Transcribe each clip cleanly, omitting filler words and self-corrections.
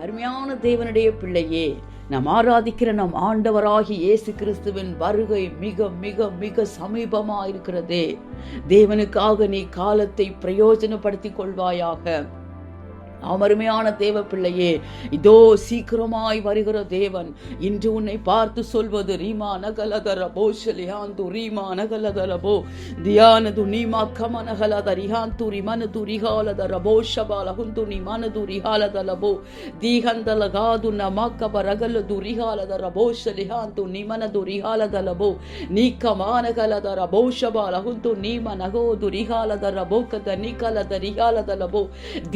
அருமையான தேவனுடைய பிள்ளையே, நாம் ஆராதிக்கிற நம் ஆண்டவராகி இயேசு கிறிஸ்துவின் வருகை மிக மிக மிக சமீபமாக இருக்கிறதே. தேவனுக்காக நீ காலத்தை பிரயோஜனப்படுத்திக் கொள்வாயாக. அருமையான தேவ பிள்ளையே, இதோ சீக்கிரமாய் வருகிற தேவன் இன்று உன்னை பார்த்து சொல்வது, ரீமா நகலதரபோ ஷலியாந்து ரீமா நகலதரபோ தியானது நீமா கமனகலத ரிஹாந்து ரிமனது ரிஹாலதரபோ ஷபாலகுந்து நிமனது ரிஹாலதலபோ தீகந்தலகாது நமாக்கப ரகலது ரிஹாலதரபோ ஷலிஹாந்து நிமனது ரிஹாலதலபோ நீக்கமானகலதரபோ ஷபாலகுந்து நீம நகோது ரிஹாலதரபோ கத நிகலத ரிஹாலதலபோ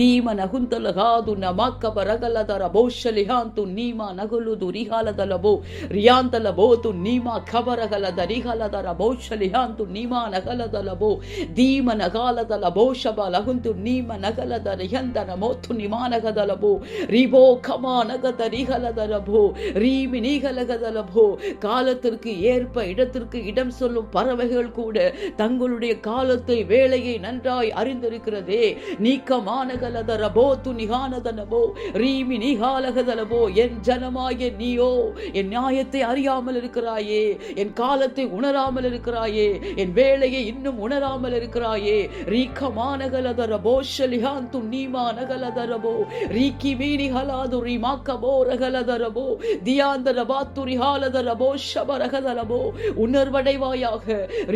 தீம நகுந்து ಲಗಾದು ನಮಕ್ಕ ಬರಗಲದರ ಬೋಷಲಿಹಾಂತು ನೀಮ ನಗುಲುದು ರಿಹಾಲದಲಬೋ ರಿಯಾಂತಲಬೋತು ನೀಮ ಖಬರಗಲದ ರಿಹಲದರ ಬೋಷಲಿಹಾಂತು ನೀಮ ನಗಲದಲಬೋ ದೀಮ ನಗಾಲದಲ ಬೋಷಬ ಲಹುಂತು ನೀಮ ನಗಲದ ರಿಹಂದನ ಮೋತು ನಿಮಾನಗದಲಬೋ ரிபோ கமா நகத ரிகலதலபோ ரீமி நீகலகதலபோ. காலத்திற்கு ஏற்ப இடத்திற்கு இடம் சொல்லும் பறவைகள் கூட தங்களுடைய காலத்தை வேலையை நன்றாய் அறிந்திருக்கிறதே. நீக்கமானகலதரபோ துணிகானதனபோ ரீமி நீகாலகதலபோ. என் ஜனமாகிய நீயோ என் நியாயத்தை அறியாமல் இருக்கிறாயே, என் காலத்தை உணராமல் இருக்கிறாயே, என் வேலையை இன்னும் உணராமல் இருக்கிறாயே. ரீக்கமானகலதரபோ ஷலிஹாந்து நீமானகலதரபோ ரீக்கி மீனி ஹலாது ரிமாக்கபோ ரகலதரபோ தியாந்தரபாத்து ரிஹாலதரபோ ஷபரகதரபோ. உணர்வடைவாயாக.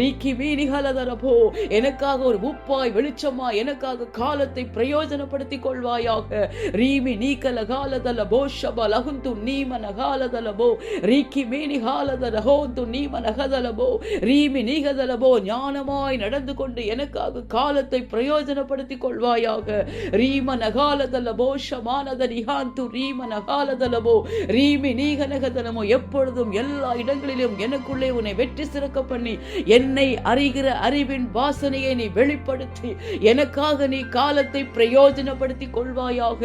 ரீக்கி மீனி ஹலதரபோ. எனக்காக ஒரு உப்பாய் வெளிச்சமாய் எனக்காக காலத்தை பிரயோஜனப்படுத்திக் கொள்வாயாக. ரீமி நீக்கலகாலதலபோ ஷபலகுந்து நீமனகாலதலபோ ரீக்கி மீனி ஹாலதரஹோந்து நீமனகதலபோ ரீமி நீகதலபோ. ஞானமாய் நடந்து கொண்டு எனக்காக காலத்தை பிரயோஜனப்படுத்திக் கொள்வாயாக. ரீம நகாலதலபோ ஷமானத ரிஹாந்து ரீம நகாலதலபோ ரீமி நீகனகதலமோ. எப்பொழுதும் எல்லா இடங்களிலும் எனக்குள்ளே உன்னை வெற்றி சிறக்க பண்ணி என்னை அறிகிற அறிவின் வாசனையை நீ வெளிப்படுத்தி எனக்காக நீ காலத்தை பிரயோஜனப்படுத்திக் கொள்வாயாக.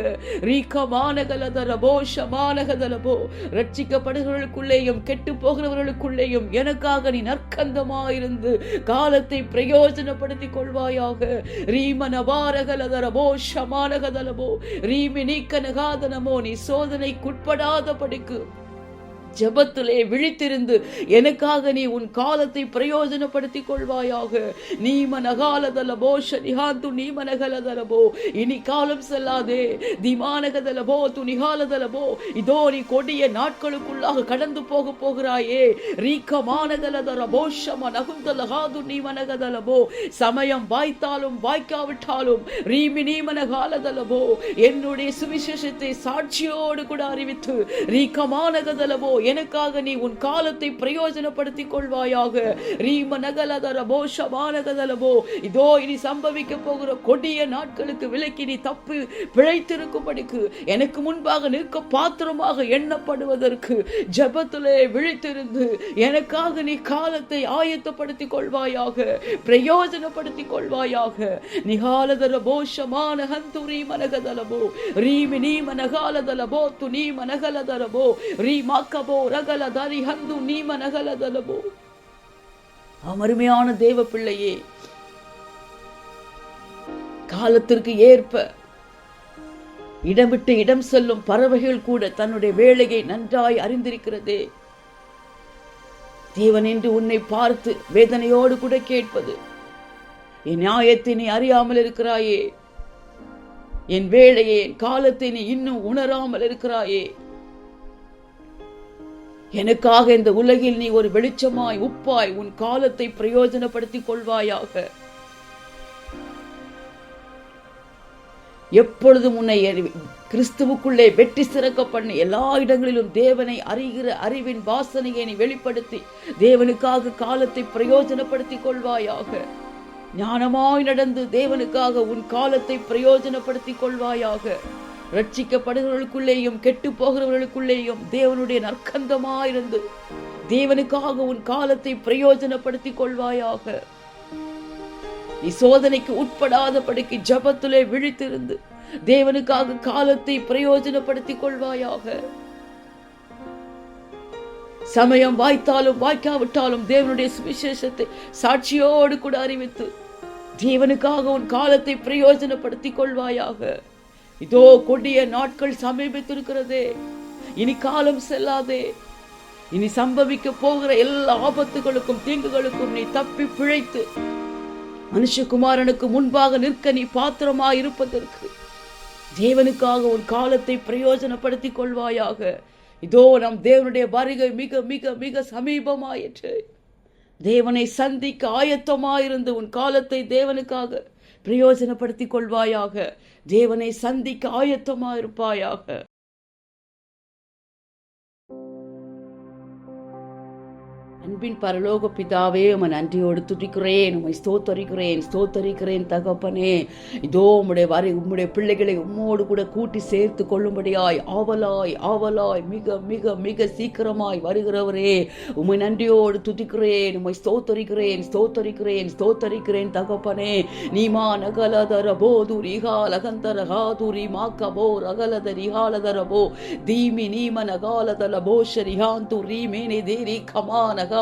ரீகமானகலதலபோ ஷமானகதலபோ. ரட்சிக்கப்படுகிறவர்களுக்குள்ளேயும் கெட்டு போகிறவர்களுக்குள்ளேயும் எனக்காக நீ நற்கந்தமாயிருந்து காலத்தை பிரயோஜனப்படுத்திக் கொள்வாயாக. ரீம நபாரகலதரபோ ஷமானகதலபோ ரீமி நீக்கனகாதனமோ. நீ சோதனைக்குட்படாத படிக்கு ஜபத்திலே விழித்திருந்து எனக்காக நீ உன் காலத்தை பிரயோஜனப்படுத்திக் கொள்வாயாக. நீம நகாலதலபோ ஷனிஹாந்து நீம நகலதலபோ. இனி காலம் செல்லாதே. திமானகதலபோ துணிகாலதலபோ. இதோ நீ கொடிய நாட்களுக்குள்ளாக கடந்து போகிறாயே. ரீக்கமானகலதலபோ ஷம நகுந்தலகாது நீம நகதலபோ. சமயம் வாய்த்தாலும் வாய்க்காவிட்டாலும் ரீமி நீம நகாலதலபோ என்னுடைய சுவிசேஷத்தை சாட்சியோடு கூட அறிவித்து ரீக்கமானகதலபோ எனக்காக நீ உன் காலத்தை பிரயோஜனப்படுத்திக் கொள்வாயாக. ரீம நகலதரபோ ஷமானகதலபோ. இதோ இனி சம்பவிக்க போகிற கொடிய நாட்களுக்கு விலக்கி நீ தப்பி பிழைத்திருக்கும்படிக்கு எனக்கு முன்பாக நிற்க பாத்திரமாக எண்ணப்படுவதற்கு ஜபத்திலே விழித்திருந்து எனக்காக நீ காலத்தை ஆயத்தப்படுத்திக் கொள்வாயாக, பிரயோஜனப்படுத்திக் கொள்வாயாக. நிகாலதரபோ ஷமானஹந்து ரீமனகதலபோ ரீமி நீம நகாலதலபோ து நீம நகலதரபோ ரீமாக்கபோ ரகலதரி ஹந்து நீம நகலதலபோ. அருமையான தேவ பிள்ளையே, காலத்திற்கு ஏற்ப இடம் விட்டு இடம் செல்லும் பறவைகள் கூட தன்னுடைய வேலையை நன்றாய் அறிந்திருக்கிறதே. தேவன் என்று உன்னை பார்த்து வேதனையோடு கூட கேட்பது, என் நியாயத்தை நீ அறியாமல் இருக்கிறாயே, என் வேலையை என் காலத்தை நீ இன்னும் உணராமல் இருக்கிறாயே. எனக்காக இந்த உலகில் நீ ஒரு வெளிச்சமாய் உப்பாய் உன் காலத்தை பிரயோஜனப்படுத்திக் கொள்வாயாக. எப்பொழுதும் உன்னை கிறிஸ்துவுக்குள்ளே வெற்றி சிறக்க பண்ணி எல்லா இடங்களிலும் தேவனை அறிகிற அறிவின் வாசனையை நீ வெளிப்படுத்தி தேவனுக்காக காலத்தை பிரயோஜனப்படுத்திக் கொள்வாயாக. ஞானமாய் நடந்து தேவனுக்காக உன் காலத்தை பிரயோஜனப்படுத்திக் கொள்வாயாக. ரட்சிக்கப்படுகிறவர்களுக்குள்ளேயும் கெட்டு போகிறவர்களுக்குள்ளேயும் தேவனுடைய நற்கந்தமாயிருந்து தேவனுக்காக உன் காலத்தை பிரயோஜனப்படுத்திக் கொள்வாயாக. நீ சோதனைக்கு உட்படாத படிக்கு ஜபத்திலே விழித்திருந்து தேவனுக்காக காலத்தை பிரயோஜனப்படுத்திக் கொள்வாயாக. சமயம் வாய்த்தாலும் வாய்க்காவிட்டாலும் தேவனுடைய சுவிசேஷத்தை சாட்சியோடு கூட அறிவித்து தேவனுக்காக உன் காலத்தை பிரயோஜனப்படுத்திக் கொள்வாயாக. இதோ கொடிய நாட்கள் சமீபித்திருக்கிறதே, இனி காலம் செல்லாதே. இனி சம்பவிக்க போகிற எல்லா ஆபத்துகளுக்கும் தீங்குகளுக்கும் நீ தப்பி பிழைத்து மனுஷகுமாரனுக்கு முன்பாக நிற்க நீ பாத்திரமாய் இருப்பதற்கு தேவனுக்காக உன் காலத்தை பிரயோஜனப்படுத்திக் கொள்வாயாக. இதோ நம் தேவனுடைய வருகை மிக மிக மிக சமீபமாயிற்று. தேவனை சந்திக்க ஆயத்தமாயிருந்து உன் காலத்தை தேவனுக்காக பிரயோஜனப்படுத்திக் கொள்வாயாக. தேவனை சந்திக்க ஆயத்தமாயிருப்பாயாக. அன்பின் பரலோக பிதாவே, உம்மை நன்றியோடு துதிக்கிறேன், உம்மை ஸ்தோத்தரிக்கிறேன் தகப்பனே. இதோ உம்முடைய பிள்ளைகளை உம்மோடு கூட கூட்டி சேர்த்து கொள்ளும்படியாய் ஆவலாய் மிக மிக மிக சீக்கிரமாய் வருகிறவரே, உம்மை நன்றியோடு துதிக்கிறேன், உம்மை ஸ்தோத்தரிக்கிறேன் தகப்பனே. நீமா நகலதர போது ரிகாலகந்தர ஹாதுரி மாக்கபோ ரகலத ரிகாலதரபோ தீமி நீம நகாலதல போஷரிஹாந்து ரீமேனி தேரி கமா நகாலதரபோ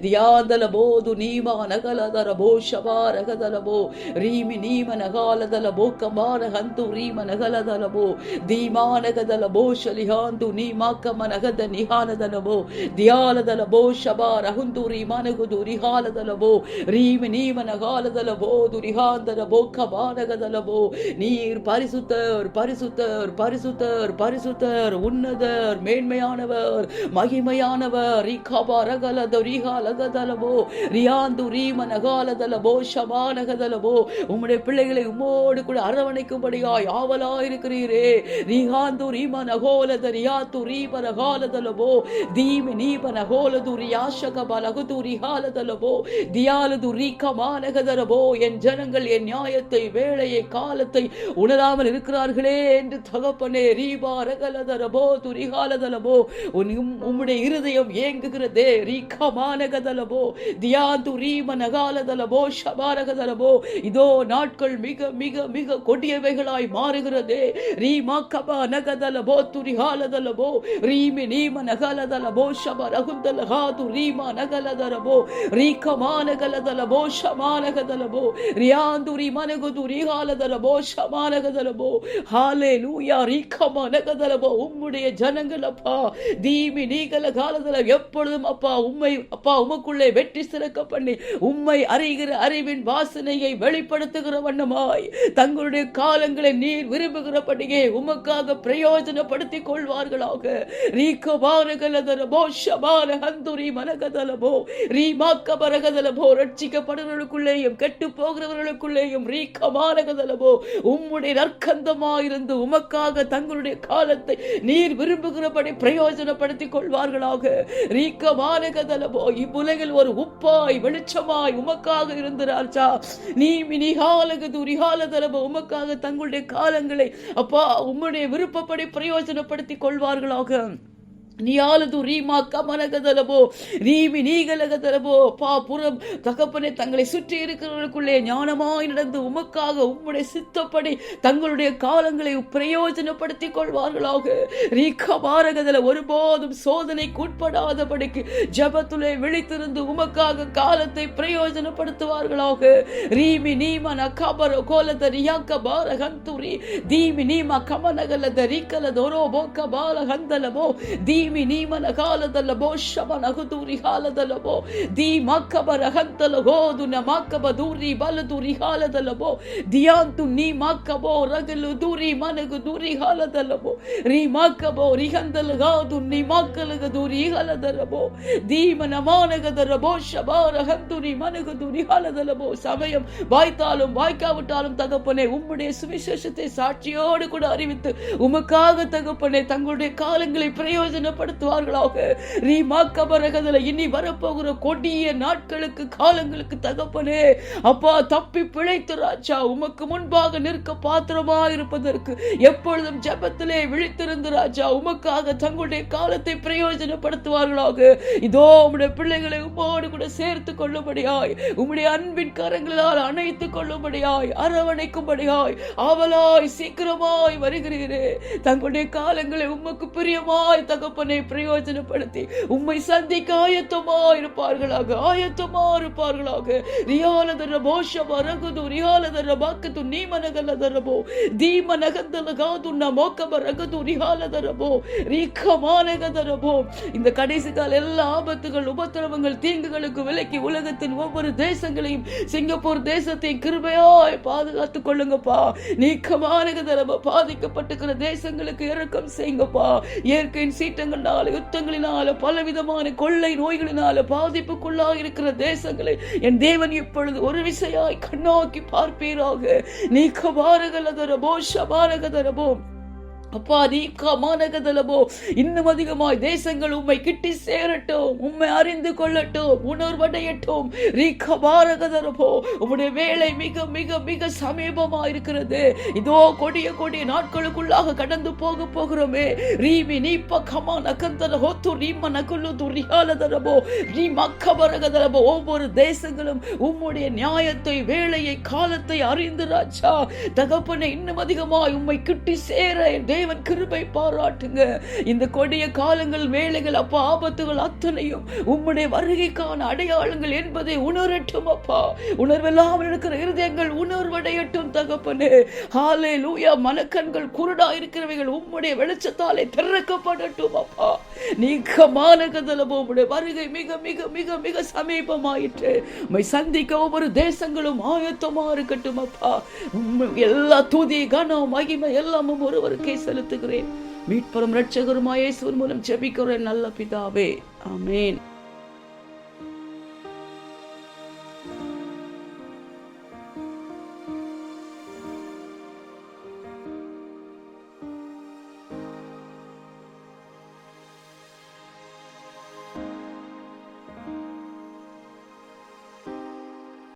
தியாந்தலபோது நீமா நகலதரபோ ஷபாரகதலபோ ரீமி நீம நகாலதலபோ கமானஹந்து ரீம நகலதலபோ தீமானகதலபோ ஷலிஹாந்து நீமாக்கம நகத நிஹானதலபோ தியாலதலபோ ஷபாரஹந்து ரீமானகுது ரிஹாலதலபோ ரீமி நீம நகாலதலபோ துரிஹாந்தலபோ கமானகதலபோ. நீர் பரிசுத்தர் உன்னதர் மேன்மையானவர் மகிமையானவர். உம்முடைய பிள்ளைகளை உம்மோடு கூட அரவணைக்கும்படியாய் ஆவலாயிருக்கிறீரே. ரிஹாந்து ரீம நகோலத ரியாத்து ரீம நகாலதலபோ தீமி நீம நகோலது ரியாஷகபலகுது ரிஹாலதலபோ தியாலது ரீகமானகதலபோ. என் ஜனங்கள் என் நியாயத்தை வேளையை காலத்தை உணராமல் இருக்கிறார்களே என்று தகப்பனே ரீபா ரகலதலபோ துரிஹாலதலபோ. உம்முடைய இருதயம் ஏங்குகிறதே. ரீகமானகதலபோ தியாந்து ரீம நகாலதலபோ ஷபாரகதலபோ. இதோ நாட்கள் மிக மிக மிக கொடியவைகளாய் மாறுகிறதே. ரீமா கபா நகதலபோ துரிஹாலதலபோ ரீமி நீம நகலதலபோ ஷபரகுந்தலஹாது ரீமா நகலதலபோ ரீகமானகலதலபோ ஷமானகதலபோ ரியாந்து ரீமனகுது ரிஹாலதலபோ ஷமானகதலபோ. ஹalleluya. ரீகமானகதலபோ உம்முடைய ஜனங்கள் அப்பா தீமி நீகல காலதல எப்பொழுதும் அப்பா உமக்குள்ளே வெற்றி சிறக்க பண்ணி உம்மை அறிகிற அறிவின் வாசனையை வெளிப்படுத்துகிற வண்ணமாய் தங்களுடைய காலங்களை நீர் விரும்புகிறபடியே உமக்காக பிரயோஜனப்படுத்திக் கொள்வார்களாக. ரட்சிக்கப்படுவர்களுக்குள்ளேயும் கெட்டு போகிறவர்களுக்குள்ளேயும் உம்முடைய நற்கந்தமாயிருந்து உமக்காக தங்களுடைய காலத்தை நீர் விரும்புகிறபடி பிரயோஜனப்படுத்திக் கொள்வார்களாக. இவ்வுலகில் ஒரு உப்பாய் வெளிச்சமாய் உமக்காக இருந்தார்ச்சா நீ உமக்காக தங்களுடைய காலங்களை அப்பா உம்முடைய விருப்பப்படி பிரயோஜனப்படுத்திக் கொள்வார்களாக. நியாலது ரீமா கமனகதலபோ ரீமி நீகலகதலபோ. புறம் தகப்பனே தங்களை சுற்றி இருக்கிறவர்களுக்குள்ளே ஞானமாய் நடந்து உமக்காக உம்முடைய சித்தப்படி தங்களுடைய காலங்களை பிரயோஜனப்படுத்திக் கொள்வார்களாக. ரீகமாரகதல ஒருபோதும் சோதனைக்கு உட்படாதபடிக்கு ஜபத்துலே விழித்திருந்து உமக்காக காலத்தை பிரயோஜனப்படுத்துவார்களாக. ரீமி நீம நகபர கோலத ரியாக்க பாரகந்துரி தீமி நீமா கமனகலத ரிகலதோரோ போக்க பாலகந்தலபோ தீமி நீமன காலதலபோ ஷமனகுதுரி காலதலபோ தீமக்கபரகந்தலகோதுன மக்கபதுரி பலதுரி காலதலபோ தியாந்து நீமக்கபோ ரகலுதுரி மனகுதுரி காலதலபோ ரீமக்கபோ ரிகந்தலகாது நீமக்கலகதுரி காலதலபோ தீமனமானகதலபோ ஷபாரகந்துரி மனகுதுரி காலதலபோ. சமயம் வாய்த்தாலும் வாய்க்காவிட்டாலும் தகப்பனே உம்முடைய சுவிசேஷத்தை சாட்சியோடு கூட அறிவித்து உமக்காக தகப்பனே தங்களுடைய காலங்களை பிரயோஜனப்படுத்துவார்களாக. இனி வரப்போகிற கொடிய நாட்களுக்கு காலங்களுக்கு தகப்பனே அப்பா தப்பி பிழைத்து ராஜா உமக்கு முன்பாக நிற்க பாத்திரமா இருப்பதற்கு எப்பொழுதும் ஜெபத்திலே விழித்திருந்து ராஜா உமக்காக தங்களுடைய காலத்தை பிரயோஜனப்படுத்துவார்களாக. இதோ உம்முடைய பிள்ளைகளை உம்மோடு கூட சேர்த்து கொள்ளும்படியாய் உம்முடைய அன்பின் கரங்களால் அணைத்துக் கொள்ளும்படியாய் அரவணைக்கும்படியாய் ஆவலாய் சீக்கிரமாய் வருகிறீரே. தங்களுடைய காலங்களை உமக்கு பிரியமாய் தகப்ப தகப்பனை பிரயோஜனப்படுத்தி உம்மை சந்திக்க ஆயத்தமா இருப்பார்களாக, ஆயத்தமா இருப்பார்களாக. ரியாலதரபோ ஷபரகுது ரியாலதரபாக்கது நீமனகலதரபோ தீமனகந்தலகாதுன்ன மோக்கபரகுது ரியாலதரபோ ரீக்கமானகதரபோ. இந்த கடைசி கால எல்லா ஆபத்துகள், உபத்திரவங்கள், தீங்குகளுக்கு விலக்கி உலகத்தின் ஒவ்வொரு தேசங்களையும், சிங்கப்பூர் தேசத்தையும் கிருபையாய் பாதுகாத்துக் கொள்ளுங்கப்பா. நீக்கமானகதரபோ பாதிக்கப்பட்டிருக்கிற தேசங்களுக்கு இரக்கம் செய்யுங்கப்பா. இயற்கையின் சீற்றங்களால, யுத்தங்களினால, பலவிதமான கொள்ளை நோய்களினால பாதிப்புக்குள்ளாக இருக்கிற தேசங்களை என் தேவன் இப்பொழுது ஒரு விசையாய் கண்ணோக்கி பார்ப்பீராக. நீக்கமானகலதரபோ ஷபாரகதரபோ அப்பா நீக்கமானகதலபோ. இன்னும் அதிகமாய் தேசங்கள் உம்மை கிட்டி சேரட்டும், உம்மை அறிந்து கொள்ளட்டும், உணர்வடையட்டும். ரீக்கபாரகதரபோ உம்முடைய வேலை மிக மிக மிக சமீபமா இருக்கிறது. இதோ கொடிய கொடிய நாட்களுக்குள்ளாக கடந்து போகிறோமே. ரீமி நீப்ப கமான் அகந்தர ஹோத்து ரீம நகுலு துரியாலதரபோ ரீமக்கபரகதரபோ. ஒவ்வொரு தேசங்களும் உம்முடைய நியாயத்தை, வேலையை, காலத்தை அறிந்து ராஜா தகப்பனை இன்னும் அதிகமாய் உம்மை கிட்டி சேர தேவன் கிருபை பாராட்டுங்க. இந்த கொடிய காலங்கள், வேளைகள் அப்பா, ஆபத்துகள் அத்தனையும் உம்முடைய வருகைக்கான அடையாளங்கள் என்பதை உணரட்டும் அப்பா. உணர்வெல்லாம் இருக்கிற இருதயங்கள் உணர்வடையட்டும் தகப்பனே. ஹல்லேலூயா. மனக்கண்கள் குருடா இருக்கிறவைகள் உம்முடைய வெளிச்சத்தாலே திறக்கப்படட்டும் அப்பா. நீக்கமானகதலபோ உம்முடைய வருகை மிக மிக மிக மிக சமீபமாயிற்று. உம்மை சந்திக்க ஒவ்வொரு தேசங்களும் ஆயத்தமா இருக்கட்டும் அப்பா. எல்லா துதி, கனம், மகிமை எல்லாமும் ஒருவருக்கே செலுத்துகிறேன். மீட்பரும் இரட்சகருமாய் இயேசுவின் மூலம் ஜெபிக்கிறேன் நல்ல பிதாவே. ஆமென்.